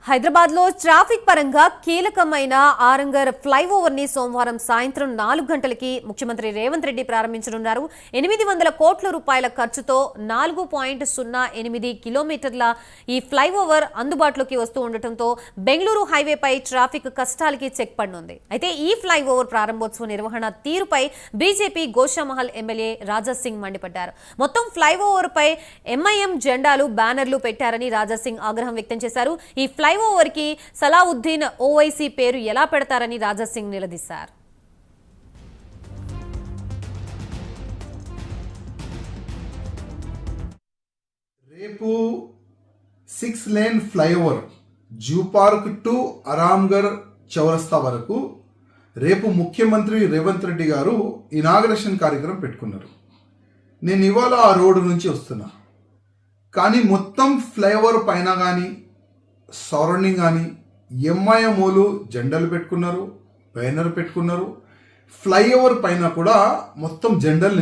హైదరాబాద్ లో ట్రాఫిక్ పరంగా కీలకమైన ఆరంగర్ ఫ్లైఓవర్ ని సోమవారం సాయంత్రం 4 గంటలకి ముఖ్యమంత్రి రేవంత్ రెడ్డి ప్రారంభించనున్నారు. 800 కోట్ల రూపాయల ఖర్చుతో 4.08 కిలోమీటర్ల ఈ ఫ్లైఓవర్ అందుబాటులోకి వస్తూ ఉండటంతో బెంగళూరు హైవేపై ట్రాఫిక్ కష్టాలకి చెక్ పడనుంది. అయితే ఈ ఫ్లైఓవర్ ప్రారంభోత్సవ నిర్వహణ తీరుపై బీజేపీ గోషామహల్ ఎమ్మెల్యే రాజాసింగ్ మండిపడ్డారు. మొత్తం ఫ్లైఓవర్ పై ఎంఐఎం జెండాలు బ్యానర్లు పెట్టారని రాజాసింగ్ ఆగ్రహం వ్యక్తం చేశారు. ఈ ఫ్లైఓవర్ కి సలావుద్దీన్ ఓవైసీ పేరు ఎలా పెడతారని రాజాసింగ్ నిలదీశారు. రేపు 6 lane flyover zoo park to Aramghar చౌరస్తా వరకు రేపు ముఖ్యమంత్రి రేవంత్ రెడ్డి గారు ఇనాగరేషన్ కార్యక్రమం పెట్టుకున్నారు. నేను ఇవాళ ఆ రోడ్డు నుంచి వస్తున్నా. కానీ మొత్తం ఫ్లైఓవర్ పైన కానీ సరౌండింగ్ కానీ ఎంఐఎంఓలు జెండాలు పెట్టుకున్నారు, బ్యానర్ పెట్టుకున్నారు. ఫ్లైఓవర్ పైన కూడా మొత్తం జెండాలు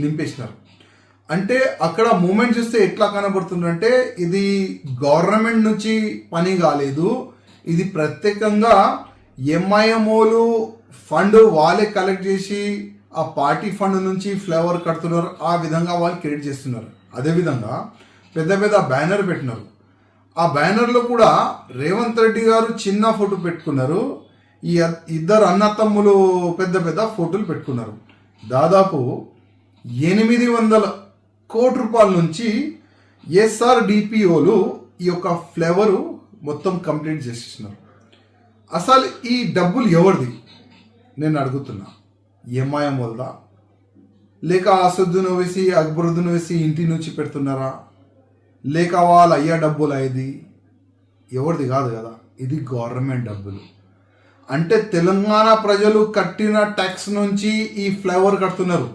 నింపేసినారు. అంటే అక్కడ మూమెంట్ చూస్తే ఎట్లా కనబడుతుందంటే ఇది గవర్నమెంట్ నుంచి పని కాలేదు, ఇది ప్రత్యేకంగా ఎంఐఎంఓలు ఫండ్ వాళ్ళే కలెక్ట్ చేసి ఆ పార్టీ ఫండ్ నుంచి ఫ్లైఓవర్ కడుతున్నారు. ఆ విధంగా వాళ్ళు క్రియేట్ చేస్తున్నారు. అదేవిధంగా పెద్ద పెద్ద బ్యానర్ పెట్టినారు. ఆ బ్యానర్లో కూడా రేవంత్ రెడ్డి గారు చిన్న ఫోటో పెట్టుకున్నారు. ఈ ఇద్దరు అన్నతమ్ములు పెద్ద పెద్ద ఫోటోలు పెట్టుకున్నారు. దాదాపు 800 కోట్ల రూపాయల నుంచి ఎస్ఆర్డిపిఓలు ఈ యొక్క ఫ్లేవరు మొత్తం కంప్లీట్ చేసేసినారు. అసలు ఈ డబ్బులు ఎవరిది నేను అడుగుతున్నా. ఎంఐఎం వల్ల లేక అసదుద్దీన్ ఓవైసీ అక్బరుద్దీన్ ఓవైసీ ఇంటి నుంచి పెడుతున్నారా, లేక వాళ్ళ అయ్యా డబ్బులు అయ్యేది ఎవరిది కాదు కదా. ఇది గవర్నమెంట్ డబ్బులు. అంటే తెలంగాణ ప్రజలు కట్టిన ట్యాక్స్ నుంచి ఈ ఫ్లైఓవర్ కడుతున్నారు.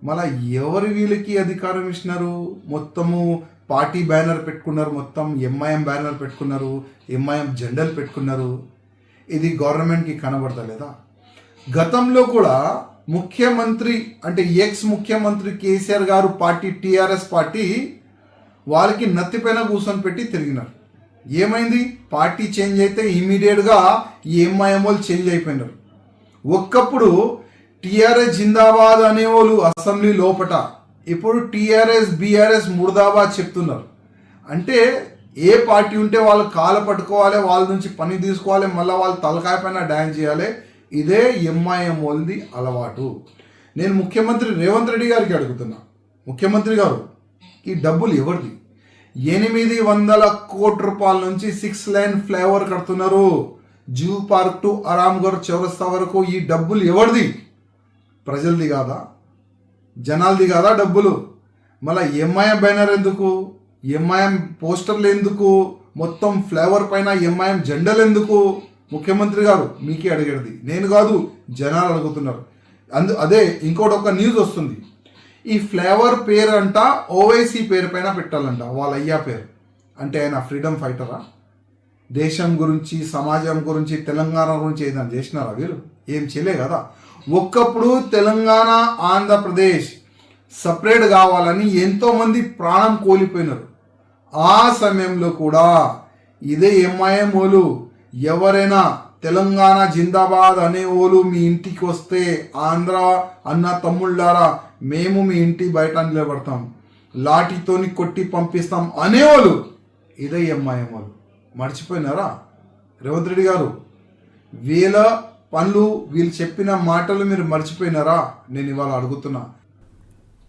మళ్ళీ ఎవరు వీళ్ళకి అధికారం ఇచ్చినారు? మొత్తము పార్టీ బ్యానర్ పెట్టుకున్నారు, మొత్తం ఎంఐఎం బ్యానర్ పెట్టుకున్నారు, ఎంఐఎం జెండాలు పెట్టుకున్నారు. ఇది గవర్నమెంట్కి కనబడతలేదా? గతంలో కూడా ముఖ్యమంత్రి అంటే ఎక్స్ ముఖ్యమంత్రి కేసీఆర్ గారు పార్టీ టీఆర్ఎస్ పార్టీ వాళ్ళకి నత్తిపైన కూర్చొని పెట్టి తిరిగినారు. ఏమైంది? పార్టీ చేంజ్ అయితే ఇమీడియట్గా ఈ ఎంఐఎంఓలు చేంజ్ అయిపోయినారు. ఒక్కప్పుడు టీఆర్ఎస్ జిందాబాద్ అనేవాళ్ళు అసెంబ్లీ లోపట, ఇప్పుడు టీఆర్ఎస్ బీఆర్ఎస్ ముర్దాబాద్ చెప్తున్నారు. అంటే ఏ పార్టీ ఉంటే వాళ్ళు కాళ్ళ పట్టుకోవాలి, వాళ్ళ నుంచి పని తీసుకోవాలి, మళ్ళీ వాళ్ళు తలకాయ పైన డ్యాన్స్ చేయాలి. ఇదే ఎంఐఎంఓల్ది అలవాటు. నేను ముఖ్యమంత్రి రేవంత్ రెడ్డి గారికి అడుగుతున్నా, ముఖ్యమంత్రి గారు ఈ డబ్బులు ఎవరిది? 800 కోట్ల రూపాయల నుంచి 6 లేన్ ఫ్లైఓవర్ కడుతున్నారు. జూ పార్క్ టు అరామ్గర్ చౌరస్తా వరకు ఈ డబ్బులు ఎవరిది? ప్రజలది కాదా? జనాలది కాదా డబ్బులు? మళ్ళీ ఎంఐఎం బ్యానర్ ఎందుకు? ఎంఐఎం పోస్టర్లు ఎందుకు? మొత్తం ఫ్లైఓవర్ పైన ఎంఐఎం జెండాలు ఎందుకు? ముఖ్యమంత్రి గారు మీకే అడిగేది, నేను కాదు, జనాలు అడుగుతున్నారు. అదే ఇంకోటి ఒక న్యూస్ వస్తుంది. ఈ ఫ్లేవర్ పేరు అంట ఓవైసీ పేరు పైన పెట్టాలంట, వాళ్ళ అయ్యా పేరు. అంటే ఆయన ఫ్రీడమ్ ఫైటరా? దేశం గురించి, సమాజం గురించి, తెలంగాణ గురించి ఏదైనా చేసినారా వీరు? ఏం చేయలే కదా. ఒక్కప్పుడు తెలంగాణ ఆంధ్రప్రదేశ్ సపరేట్ కావాలని ఎంతోమంది ప్రాణం కోల్పోయినారు. ఆ సమయంలో కూడా ఇదే ఎంఐఎంఓలు ఎవరైనా తెలంగాణ జిందాబాద్ అనేవాళ్ళు మీ ఇంటికి వస్తే ఆంధ్ర అన్న తమ్ముళ్ళారా మేము మీ ఇంటి బయట నిలబడతాం, లాఠీతోని కొట్టి పంపిస్తాం అనేవాళ్ళు ఇదే ఎంఐఎంఓలు. మర్చిపోయినారా రేవంత్ రెడ్డి గారు? వీళ్ళ పనులు, వీళ్ళు చెప్పిన మాటలు మీరు మర్చిపోయినారా? నేను ఇవాళ అడుగుతున్నా.